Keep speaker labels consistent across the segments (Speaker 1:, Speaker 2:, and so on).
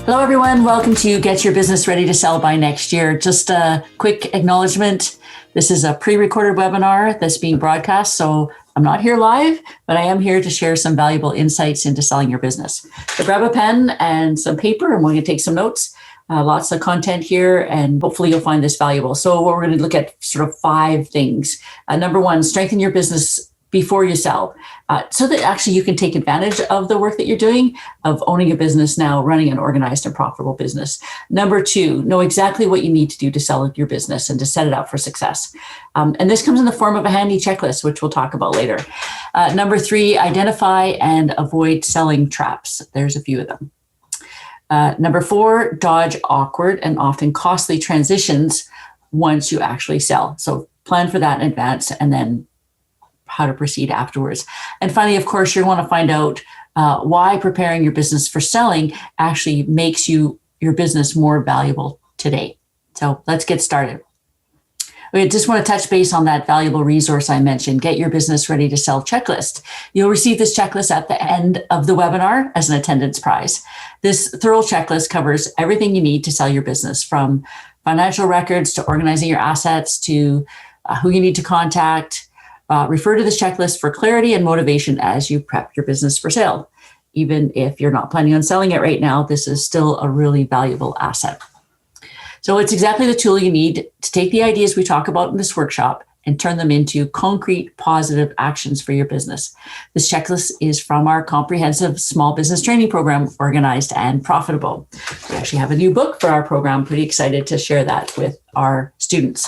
Speaker 1: Hello, everyone. Welcome to Get Your Business Ready to Sell by Next Year. Just a quick acknowledgement. This is a pre-recorded webinar that's being broadcast, so I'm not here live, but I am here to share some valuable insights into selling your business. So grab a pen and some paper, and we're going to take some notes. Lots of content here, and hopefully you'll find this valuable. So we're going to look at sort of 5 things. Number 1, strengthen your business before you sell, so that actually you can take advantage of the work that you're doing, of owning a business now, running an organized and profitable business. Number 2, know exactly what you need to do to sell your business and to set it up for success. And this comes in the form of a handy checklist, which we'll talk about later. Number 3, identify and avoid selling traps. There's a few of them. Number 4, dodge awkward and often costly transitions once you actually sell. So plan for that in advance, and then how to proceed afterwards. And finally, of course, you want to find out why preparing your business for selling actually makes your business more valuable today. So let's get started. We just want to touch base on that valuable resource I mentioned, Get Your Business Ready to Sell checklist. You'll receive this checklist at the end of the webinar as an attendance prize. This thorough checklist covers everything you need to sell your business, from financial records to organizing your assets to who you need to contact. Refer to this checklist for clarity and motivation as you prep your business for sale. Even if you're not planning on selling it right now, this is still a really valuable asset. So it's exactly the tool you need to take the ideas we talk about in this workshop and turn them into concrete, positive actions for your business. This checklist is from our comprehensive small business training program, Organized and Profitable. We actually have a new book for our program. Pretty excited to share that with our students.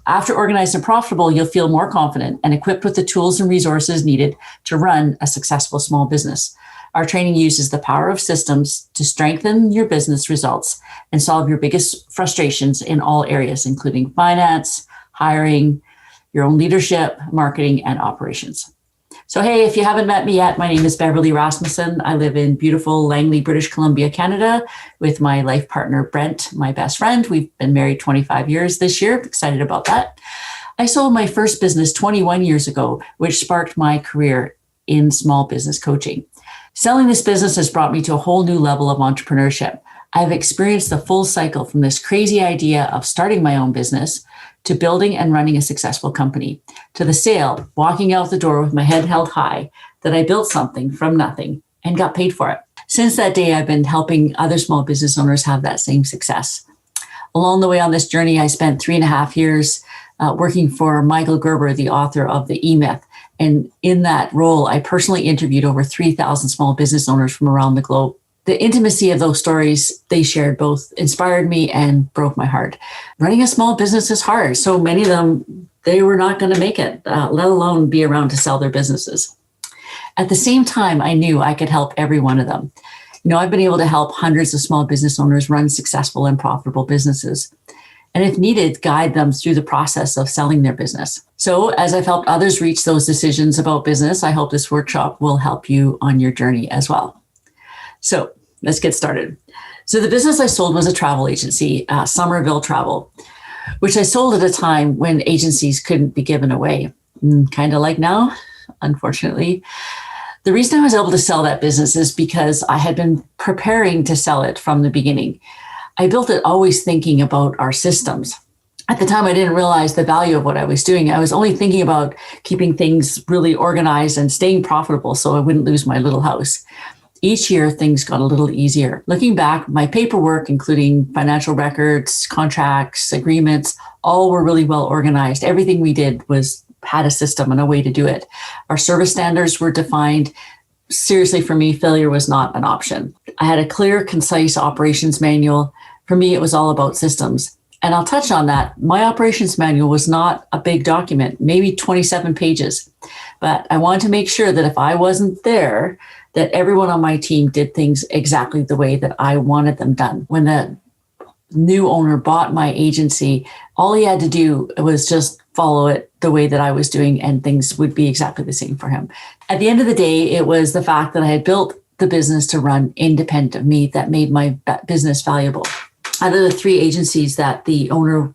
Speaker 1: After Organized and Profitable, you'll feel more confident and equipped with the tools and resources needed to run a successful small business. Our training uses the power of systems to strengthen your business results and solve your biggest frustrations in all areas, including finance, hiring, your own leadership, marketing, and operations. So, hey, if you haven't met me yet, my name is Beverlee Rasmussen. I live in beautiful Langley, British Columbia, Canada, with my life partner, Brent, my best friend. We've been married 25 years this year. Excited about that. I sold my first business 21 years ago, which sparked my career in small business coaching. Selling this business has brought me to a whole new level of entrepreneurship. I've experienced the full cycle from this crazy idea of starting my own business to building and running a successful company, to the sale, walking out the door with my head held high, that I built something from nothing and got paid for it. Since that day, I've been helping other small business owners have that same success. Along the way on this journey, I spent 3.5 years working for Michael Gerber, the author of The E-Myth. And in that role, I personally interviewed over 3,000 small business owners from around the globe. The intimacy of those stories they shared both inspired me and broke my heart. Running a small business is hard. So many of them, they were not going to make it, let alone be around to sell their businesses. At the same time, I knew I could help every one of them. I've been able to help hundreds of small business owners run successful and profitable businesses, and if needed, guide them through the process of selling their business. So as I've helped others reach those decisions about business, I hope this workshop will help you on your journey as well. So let's get started. So the business I sold was a travel agency, Somerville Travel, which I sold at a time when agencies couldn't be given away. Kind of like now, unfortunately. The reason I was able to sell that business is because I had been preparing to sell it from the beginning. I built it always thinking about our systems. At the time, I didn't realize the value of what I was doing. I was only thinking about keeping things really organized and staying profitable so I wouldn't lose my little house. Each year, things got a little easier. Looking back, my paperwork, including financial records, contracts, agreements, all were really well organized. Everything we did had a system and a way to do it. Our service standards were defined. Seriously, for me, failure was not an option. I had a clear, concise operations manual. For me, it was all about systems. And I'll touch on that. My operations manual was not a big document, maybe 27 pages. But I wanted to make sure that if I wasn't there, that everyone on my team did things exactly the way that I wanted them done. When the new owner bought my agency, all he had to do was just follow it the way that I was doing, and things would be exactly the same for him. At the end of the day, it was the fact that I had built the business to run independent of me that made my business valuable. Out of the 3 agencies that the owner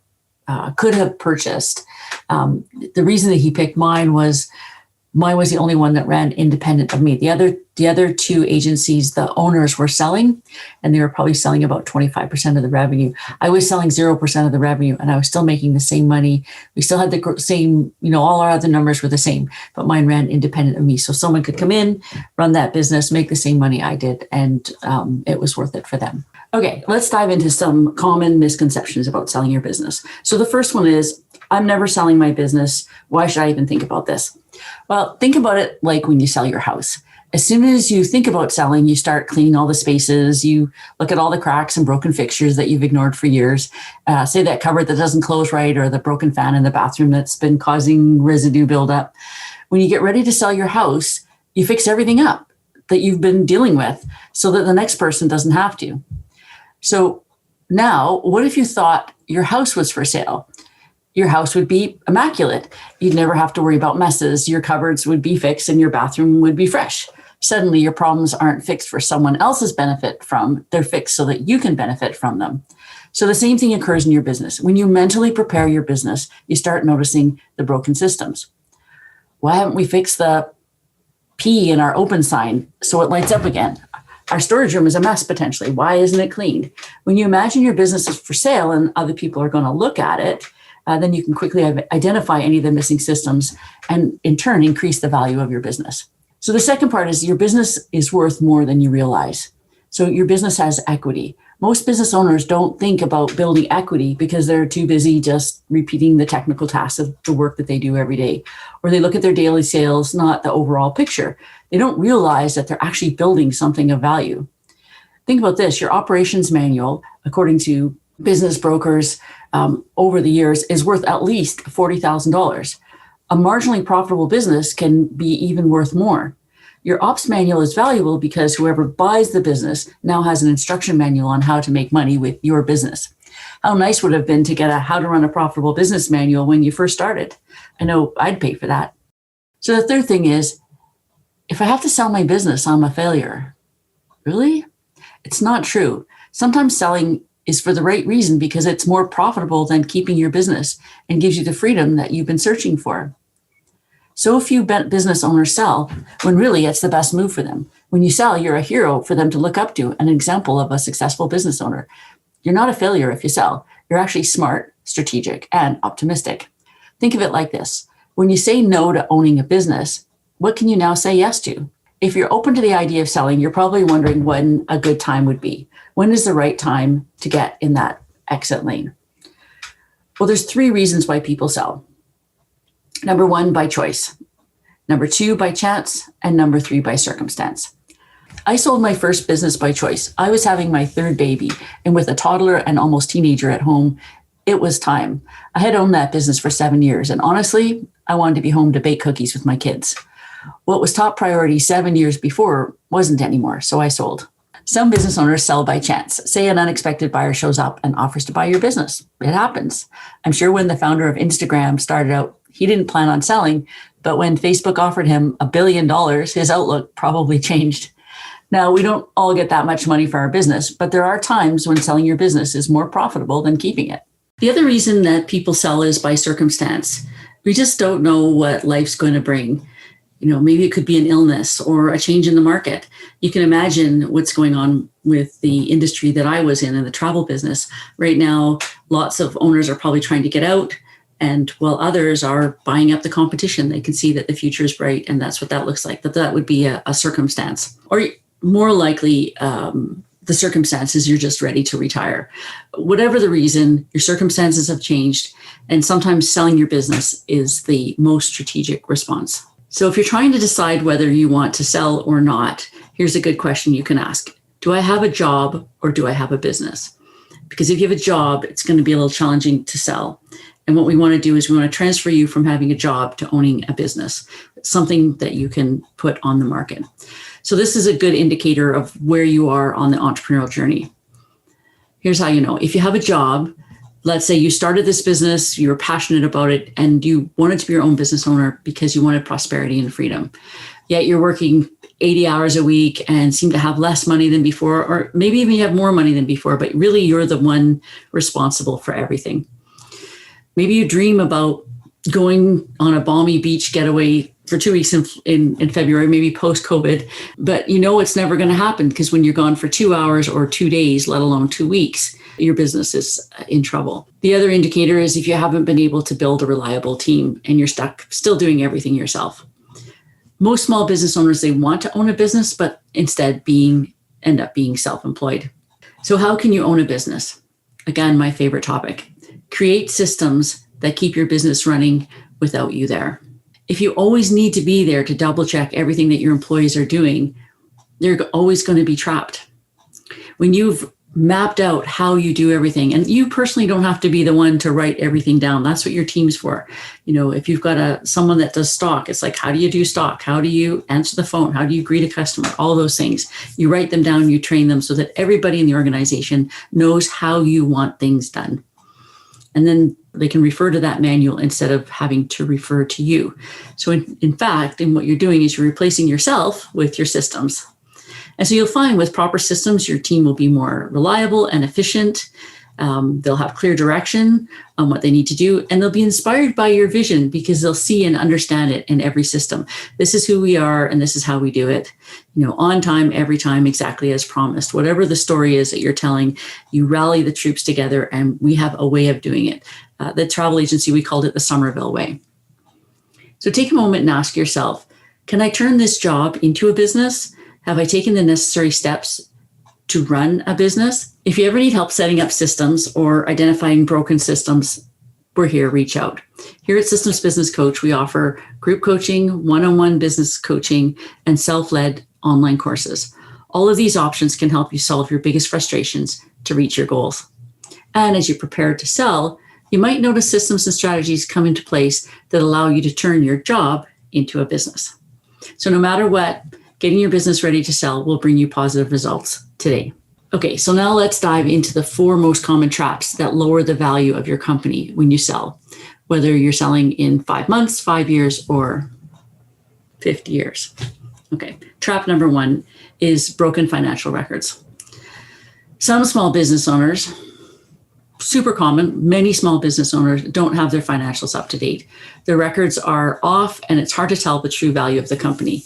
Speaker 1: could have purchased, the reason that he picked mine was Mine was the only one that ran independent of me. The other two agencies, the owners were selling, and they were probably selling about 25% of the revenue. I was selling 0% of the revenue, and I was still making the same money. We still had the same, all our other numbers were the same, but mine ran independent of me. So someone could come in, run that business, make the same money I did, and it was worth it for them. Okay, let's dive into some common misconceptions about selling your business. So the first one is, I'm never selling my business. Why should I even think about this? Well, think about it like when you sell your house. As soon as you think about selling, you start cleaning all the spaces. You look at all the cracks and broken fixtures that you've ignored for years. Say that cupboard that doesn't close right, or the broken fan in the bathroom that's been causing residue buildup. When you get ready to sell your house, you fix everything up that you've been dealing with so that the next person doesn't have to. So now, what if you thought your house was for sale? Your house would be immaculate. You'd never have to worry about messes. Your cupboards would be fixed and your bathroom would be fresh. Suddenly, your problems aren't fixed for someone else's benefit from, they're fixed so that you can benefit from them. So the same thing occurs in your business. When you mentally prepare your business, you start noticing the broken systems. Why haven't we fixed the P in our open sign so it lights up again? Our storage room is a mess potentially. Why isn't it cleaned? When you imagine your business is for sale and other people are going to look at it, then you can quickly identify any of the missing systems and in turn increase the value of your business. So the second part is your business is worth more than you realize. So your business has equity. Most business owners don't think about building equity because they're too busy just repeating the technical tasks of the work that they do every day. Or they look at their daily sales, not the overall picture. They don't realize that they're actually building something of value. Think about this. Your operations manual, according to business brokers over the years, is worth at least $40,000. A marginally profitable business can be even worth more. Your ops manual is valuable because whoever buys the business now has an instruction manual on how to make money with your business. How nice would it have been to get a how to run a profitable business manual when you first started? I know I'd pay for that. So the third thing is, if I have to sell my business, I'm a failure. Really? It's not true. Sometimes selling is for the right reason because it's more profitable than keeping your business and gives you the freedom that you've been searching for. So few business owners sell when really it's the best move for them. When you sell, you're a hero for them to look up to, an example of a successful business owner. You're not a failure if you sell. You're actually smart, strategic, and optimistic. Think of it like this. When you say no to owning a business, what can you now say yes to? If you're open to the idea of selling, you're probably wondering when a good time would be. When is the right time to get in that exit lane? Well, there's 3 reasons why people sell. Number 1, by choice. Number 2, by chance. And number 3, by circumstance. I sold my first business by choice. I was having my 3rd baby, and with a toddler and almost teenager at home, it was time. I had owned that business for 7 years, and honestly, I wanted to be home to bake cookies with my kids. What was top priority 7 years before wasn't anymore, so I sold. Some business owners sell by chance. Say an unexpected buyer shows up and offers to buy your business. It happens. I'm sure when the founder of Instagram started out, he didn't plan on selling, but when Facebook offered him $1 billion, his outlook probably changed. Now, we don't all get that much money for our business, but there are times when selling your business is more profitable than keeping it. The other reason that people sell is by circumstance. We just don't know what life's going to bring. Maybe it could be an illness or a change in the market. You can imagine what's going on with the industry that I was in the travel business. Right now, lots of owners are probably trying to get out, and while others are buying up the competition, they can see that the future is bright, and that's what that looks like. That would be a circumstance. Or more likely, the circumstance is you're just ready to retire. Whatever the reason, your circumstances have changed, and sometimes selling your business is the most strategic response. So if you're trying to decide whether you want to sell or not, here's a good question you can ask. Do I have a job or do I have a business? Because if you have a job, it's going to be a little challenging to sell. And what we want to do is we want to transfer you from having a job to owning a business, something that you can put on the market. So this is a good indicator of where you are on the entrepreneurial journey. Here's how you know. If you have a job, let's say you started this business, you were passionate about it, and you wanted to be your own business owner because you wanted prosperity and freedom. Yet you're working 80 hours a week and seem to have less money than before, or maybe even you have more money than before, but really you're the one responsible for everything. Maybe you dream about going on a balmy beach getaway for 2 weeks in February, maybe post-COVID, but you know it's never going to happen because when you're gone for 2 hours or 2 days, let alone 2 weeks, your business is in trouble. The other indicator is if you haven't been able to build a reliable team and you're stuck still doing everything yourself. Most small business owners, they want to own a business, but instead end up being self-employed. So how can you own a business? Again, my favorite topic. Create systems that keep your business running without you there. If you always need to be there to double check everything that your employees are doing, they're always going to be trapped. When you've mapped out how you do everything, and you personally don't have to be the one to write everything down. That's what your team's for. If you've got someone that does stock, it's like, how do you do stock? How do you answer the phone? How do you greet a customer? All those things. You write them down, you train them so that everybody in the organization knows how you want things done. And then they can refer to that manual instead of having to refer to you. So in fact, what you're doing is you're replacing yourself with your systems. And so you'll find with proper systems, your team will be more reliable and efficient. They'll have clear direction on what they need to do, and they'll be inspired by your vision because they'll see and understand it in every system. This is who we are, and this is how we do it. On time, every time, exactly as promised. Whatever the story is that you're telling, you rally the troops together, and we have a way of doing it. The travel agency, we called it the Somerville way. So take a moment and ask yourself, can I turn this job into a business? Have I taken the necessary steps to run a business? If you ever need help setting up systems or identifying broken systems, we're here, reach out. Here at Systems Business Coach, we offer group coaching, one-on-one business coaching, and self-led online courses. All of these options can help you solve your biggest frustrations to reach your goals. And as you prepare to sell, you might notice systems and strategies come into place that allow you to turn your job into a business. So no matter what, getting your business ready to sell will bring you positive results today. Okay, so now let's dive into the 4 most common traps that lower the value of your company when you sell, whether you're selling in 5 months, 5 years, or 50 years. Okay, trap number 1 is broken financial records. Some small business owners, super common, many small business owners don't have their financials up to date. Their records are off, and it's hard to tell the true value of the company.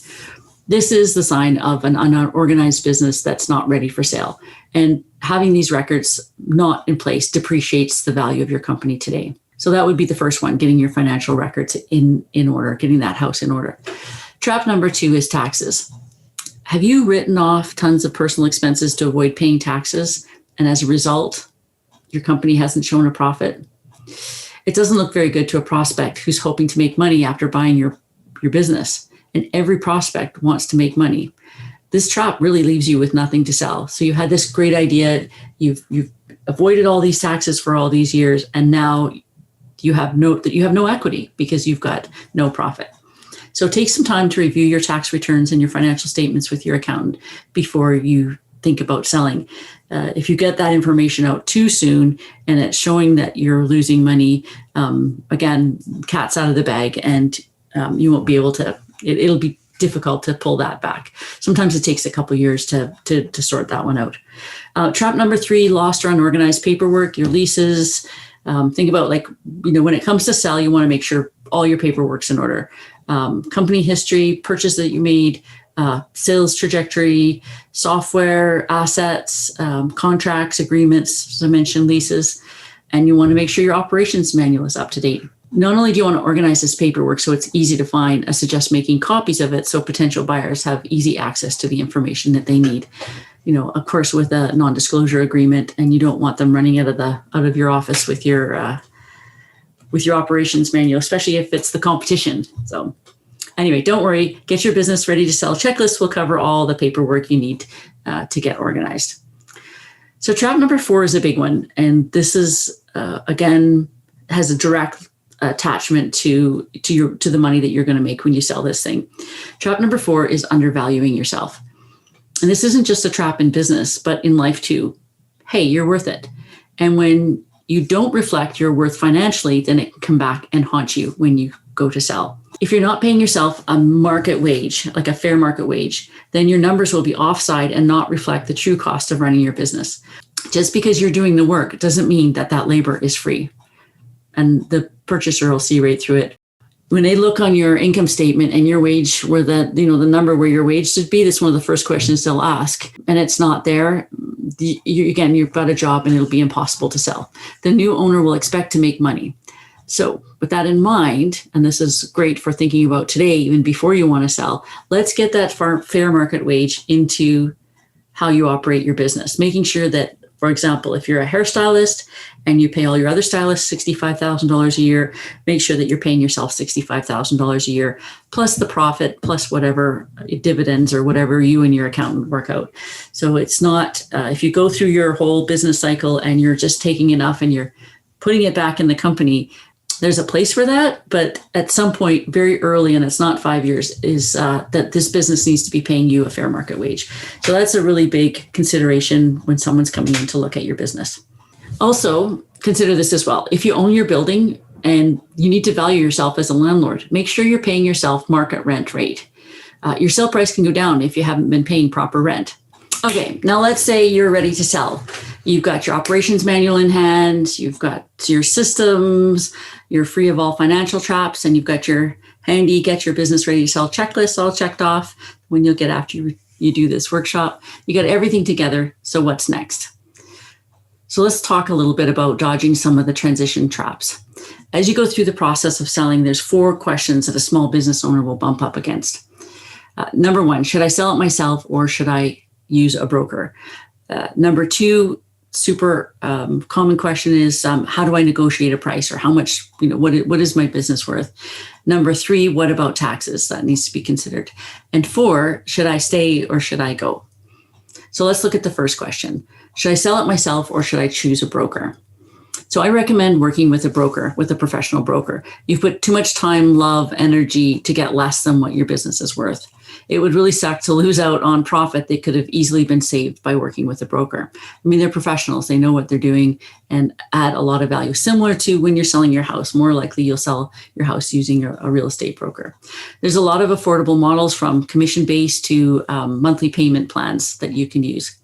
Speaker 1: This is the sign of an unorganized business that's not ready for sale. And having these records not in place depreciates the value of your company today. So that would be the first one, getting your financial records in order, getting that house in order. Trap number 2 is taxes. Have you written off tons of personal expenses to avoid paying taxes? And as a result, your company hasn't shown a profit? It doesn't look very good to a prospect who's hoping to make money after buying your business. And every prospect wants to make money. This trap really leaves you with nothing to sell. So you had this great idea, you've avoided all these taxes for all these years, and now you have no equity because you've got no profit. So take some time to review your tax returns and your financial statements with your accountant before you think about selling. If you get that information out too soon and it's showing that you're losing money, again, cat's out of the bag, and you won't be able to. It'll be difficult to pull that back. Sometimes it takes a couple of years to sort that one out. Trap number 3, lost or unorganized paperwork, your leases. Think about when it comes to sell, you want to make sure all your paperwork's in order. Company history, purchase that you made, sales trajectory, software, assets, contracts, agreements, as I mentioned, leases. And you want to make sure your operations manual is up to date. Not only do you want to organize this paperwork so it's easy to find, I suggest making copies of it so potential buyers have easy access to the information that they need. Of course, with a non-disclosure agreement, and you don't want them running out of your office with your operations manual, especially if it's the competition. So anyway, don't worry, get your business ready to sell. Checklists will cover all the paperwork you need to get organized. So trap number 4 is a big one. And this is, again, has a direct attachment to the money that you're going to make when you sell this thing. Trap number 4 is undervaluing yourself. And this isn't just a trap in business, but in life too. Hey, you're worth it. And when you don't reflect your worth financially, then it can come back and haunt you when you go to sell. If you're not paying yourself a market wage, like a fair market wage, then your numbers will be offside and not reflect the true cost of running your business. Just because you're doing the work doesn't mean that labor is free. And the purchaser will see right through it. when they look on your income statement and your wage where the number where your wage should be, that's one of the first questions they'll ask, and it's not there, you've got a job and it'll be impossible to sell. The new owner will expect to make money. So with that in mind, and this is great for thinking about today, even before you want to sell, let's get that fair market wage into how you operate your business, making sure that, for example, if you're a hairstylist and you pay all your other stylists $65,000 a year, make sure that you're paying yourself $65,000 a year, plus the profit, plus whatever dividends or whatever you and your accountant work out. So it's not, if you go through your whole business cycle and you're just taking enough and you're putting it back in the company, there's a place for that. But at some point, very early, and it's not 5 years, is that this business needs to be paying you a fair market wage. So that's a really big consideration when someone's coming in to look at your business. Also, consider this as well. If you own your building and you need to value yourself as a landlord, make sure you're paying yourself market rent rate. Your sale price can go down if you haven't been paying proper rent. Okay, now let's say you're ready to sell. You've got your operations manual in hand, you've got your systems, you're free of all financial traps, and you've got your handy get your business ready to sell checklist all checked off when you'll get after you do this workshop. You got everything together. So what's next? So let's talk a little bit about dodging some of the transition traps. As you go through the process of selling, there's 4 questions that a small business owner will bump up against. Number 1, should I sell it myself or should I use a broker? Number 2, super common question is, how do I negotiate a price, or how much, what is my business worth? Number 3, what about taxes? That needs to be considered. And 4, should I stay or should I go? So let's look at the first question. Should I sell it myself or should I choose a broker? So I recommend working with a broker, with a professional broker. You've put too much time, love, energy to get less than what your business is worth. It would really suck to lose out on profit that could have easily been saved by working with a broker. I mean, they're professionals. They know what they're doing and add a lot of value. Similar to when you're selling your house, more likely you'll sell your house using a real estate broker. There's a lot of affordable models, from commission-based to monthly payment plans that you can use.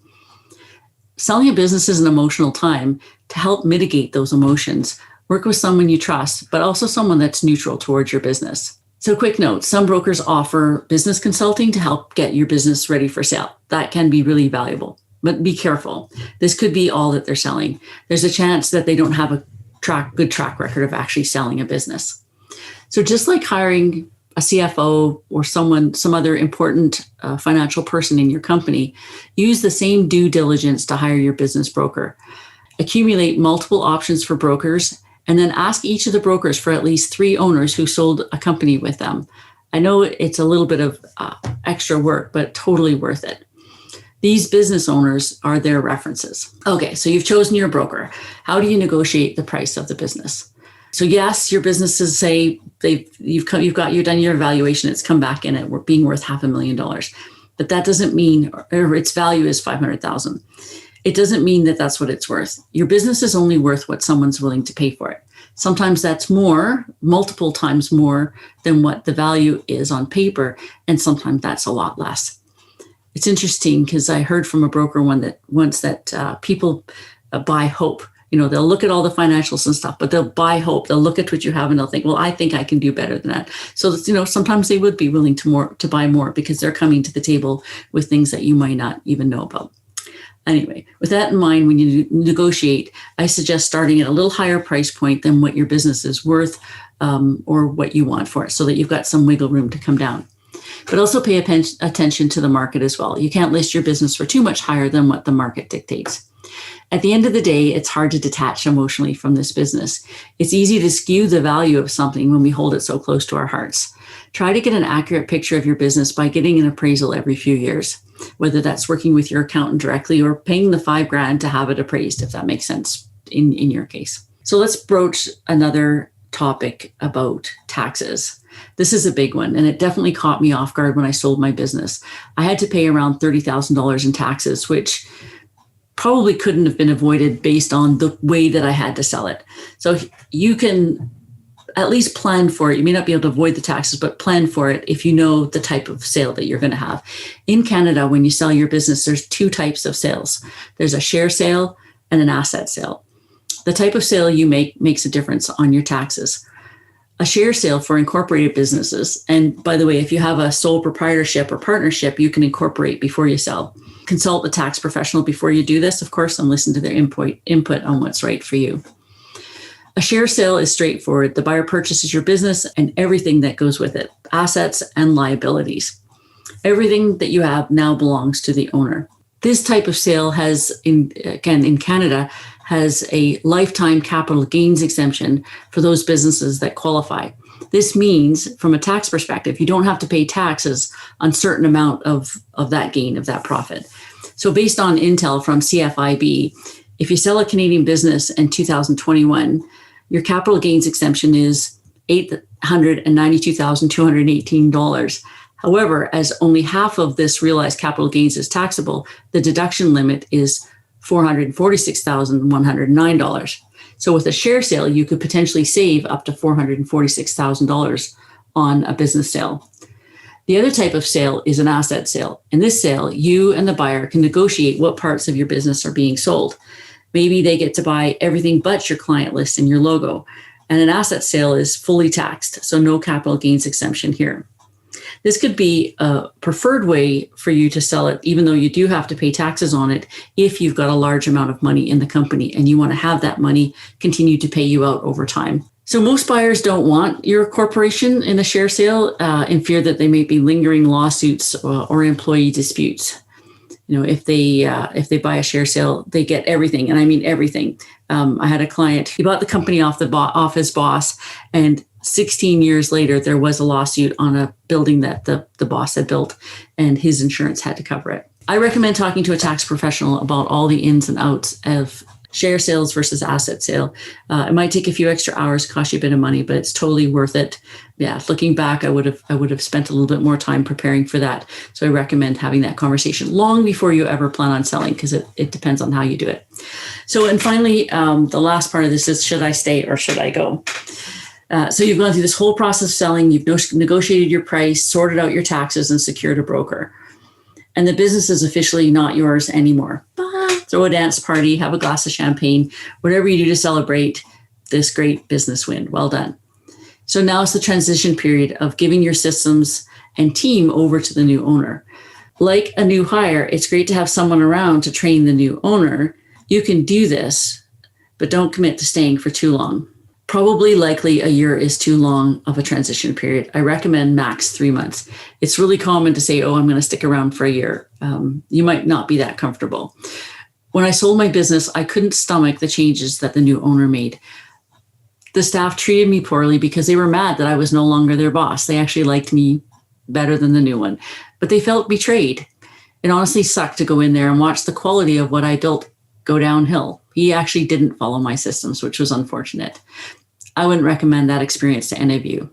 Speaker 1: Selling a business is an emotional time. To help mitigate those emotions, work with someone you trust, but also someone that's neutral towards your business. So quick note, some brokers offer business consulting to help get your business ready for sale. That can be really valuable, but be careful. This could be all that they're selling. There's a chance that they don't have a good track record of actually selling a business. So just like hiring a CFO or some other important financial person in your company, use the same due diligence to hire your business broker. Accumulate multiple options for brokers, and then ask each of the brokers for at least 3 owners who sold a company with them. I know it's a little bit of extra work, but totally worth it. These business owners are their references. Okay, so you've chosen your broker. How do you negotiate the price of the business? So yes, your businesses say you've done your evaluation. It's come back in at being worth $500,000, but that doesn't mean, or its value is $500,000. It doesn't mean that that's what it's worth. Your business is only worth what someone's willing to pay for it. Sometimes that's more, multiple times more than what the value is on paper, and sometimes that's a lot less. It's interesting because I heard from a broker once that people buy hope. They'll look at all the financials and stuff, but they'll buy hope. They'll look at what you have and they'll think, well, I think I can do better than that. So, sometimes they would be willing to buy more because they're coming to the table with things that you might not even know about. Anyway, with that in mind, when you negotiate, I suggest starting at a little higher price point than what your business is worth or what you want for it, so that you've got some wiggle room to come down. But also pay attention to the market as well. You can't list your business for too much higher than what the market dictates. At the end of the day, it's hard to detach emotionally from this business. It's easy to skew the value of something when we hold it so close to our hearts. Try to get an accurate picture of your business by getting an appraisal every few years, whether that's working with your accountant directly or paying the $5,000 to have it appraised, if that makes sense in your case. So let's broach another topic about taxes. This is a big one, and it definitely caught me off guard when I sold my business. I had to pay around $30,000 in taxes, which probably couldn't have been avoided based on the way that I had to sell it. So you can at least plan for it. You may not be able to avoid the taxes, but plan for it if you know the type of sale that you're going to have. In Canada, when you sell your business, there's 2 types of sales. There's a share sale and an asset sale. The type of sale you make makes a difference on your taxes. A share sale for incorporated businesses. And by the way, if you have a sole proprietorship or partnership, you can incorporate before you sell. Consult a tax professional before you do this, of course, and listen to their input on what's right for you. A share sale is straightforward. The buyer purchases your business and everything that goes with it, assets and liabilities. Everything that you have now belongs to the owner. This type of sale has, in Canada, has a lifetime capital gains exemption for those businesses that qualify. This means, from a tax perspective, you don't have to pay taxes on a certain amount of that gain, of that profit. So based on intel from CFIB, if you sell a Canadian business in 2021, your capital gains exemption is $892,218. However, as only half of this realized capital gains is taxable, the deduction limit is $446,109. So with a share sale, you could potentially save up to $446,000 on a business sale. The other type of sale is an asset sale. In this sale, you and the buyer can negotiate what parts of your business are being sold. Maybe they get to buy everything but your client list and your logo. And an asset sale is fully taxed, so no capital gains exemption here. This could be a preferred way for you to sell it, even though you do have to pay taxes on it if you've got a large amount of money in the company and you want to have that money continue to pay you out over time. So most buyers don't want your corporation in a share sale in fear that they may be lingering lawsuits or employee disputes. You know, if they buy a share sale, they get everything, and I mean everything. I had a client, he bought the company off his boss, and 16 years later, there was a lawsuit on a building that the boss had built, and his insurance had to cover it. I recommend talking to a tax professional about all the ins and outs of share sales versus asset sale. It might take a few extra hours, cost you a bit of money, but it's totally worth it. Yeah, looking back, I would have spent a little bit more time preparing for that. So I recommend having that conversation long before you ever plan on selling, because it depends on how you do it. So, and finally, the last part of this is, should I stay or should I go? So you've gone through this whole process of selling, you've negotiated your price, sorted out your taxes, and secured a broker. And the business is officially not yours anymore. Throw a dance party, have a glass of champagne, whatever you do to celebrate this great business win. Well done. So now it's the transition period of giving your systems and team over to the new owner. Like a new hire, it's great to have someone around to train the new owner. You can do this, but don't commit to staying for too long. Probably likely a year is too long of a transition period. I recommend max 3 months. It's really common to say, oh, I'm going to stick around for a year. You might not be that comfortable. When I sold my business, I couldn't stomach the changes that the new owner made. The staff treated me poorly because they were mad that I was no longer their boss. They actually liked me better than the new one, but they felt betrayed. It honestly sucked to go in there and watch the quality of what I built go downhill. He actually didn't follow my systems, which was unfortunate. I wouldn't recommend that experience to any of you.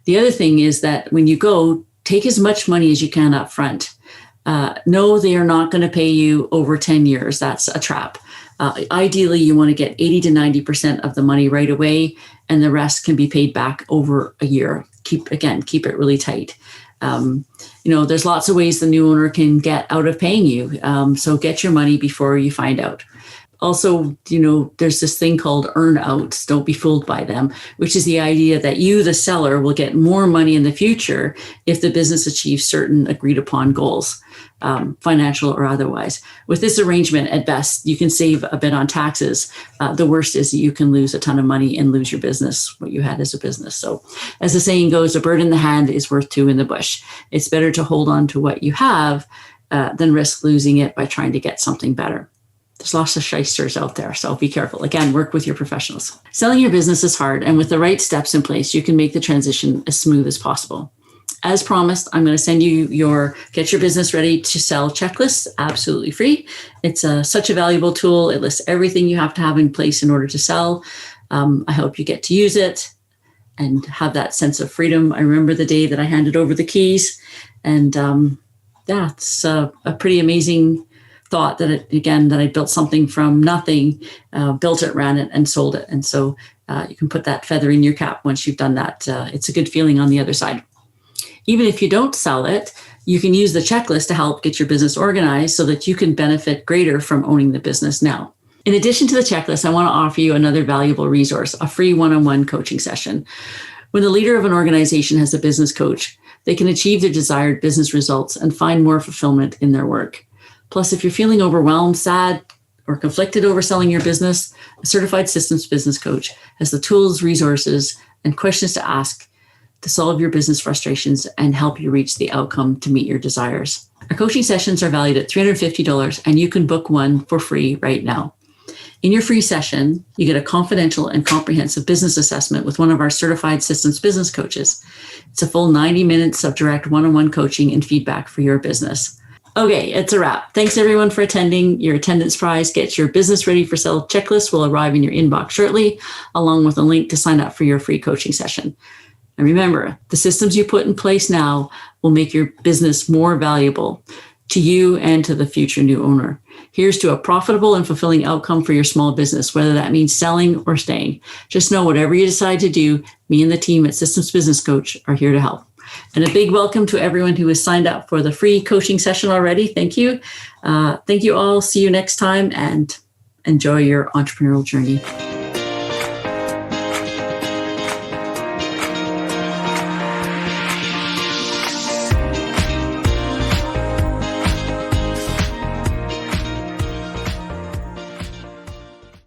Speaker 1: The other thing is that when you go, take as much money as you can up front. No, they are not going to pay you over 10 years. That's a trap. Ideally, you want to get 80 to 90% of the money right away, and the rest can be paid back over a year. Keep it really tight. There's lots of ways the new owner can get out of paying you. So get your money before you find out. Also, there's this thing called earn-outs. Don't be fooled by them, which is the idea that you, the seller, will get more money in the future if the business achieves certain agreed upon goals, financial or otherwise. With this arrangement, at best, you can save a bit on taxes. The worst is that you can lose a ton of money and lose your business, what you had as a business. So as the saying goes, a bird in the hand is worth two in the bush. It's better to hold on to what you have than risk losing it by trying to get something better. There's lots of shysters out there, so be careful. Again, work with your professionals. Selling your business is hard, and with the right steps in place, you can make the transition as smooth as possible. As promised, I'm going to send you your Get Your Business Ready to Sell checklist, absolutely free. It's such a valuable tool. It lists everything you have to have in place in order to sell. I hope you get to use it and have that sense of freedom. I remember the day that I handed over the keys, and it's a pretty amazing thought that I built something from nothing, built it, ran it, and sold it. And so you can put that feather in your cap once you've done that. It's a good feeling on the other side. Even if you don't sell it, you can use the checklist to help get your business organized so that you can benefit greater from owning the business now. In addition to the checklist, I want to offer you another valuable resource, a free one-on-one coaching session. When the leader of an organization has a business coach, they can achieve their desired business results and find more fulfillment in their work. Plus, if you're feeling overwhelmed, sad, or conflicted over selling your business, a certified systems business coach has the tools, resources, and questions to ask to solve your business frustrations and help you reach the outcome to meet your desires. Our coaching sessions are valued at $350, and you can book one for free right now. In your free session, you get a confidential and comprehensive business assessment with one of our certified systems business coaches. It's a full 90 minutes of direct one-on-one coaching and feedback for your business. Okay, it's a wrap. Thanks everyone for attending. Your attendance prize, Get Your Business Ready for Sale checklist will arrive in your inbox shortly, along with a link to sign up for your free coaching session. And remember, the systems you put in place now will make your business more valuable to you and to the future new owner. Here's to a profitable and fulfilling outcome for your small business, whether that means selling or staying. Just know whatever you decide to do, me and the team at Systems Business Coach are here to help. And a big welcome to everyone who has signed up for the free coaching session already. Thank you. Thank you all. See you next time and enjoy your entrepreneurial journey.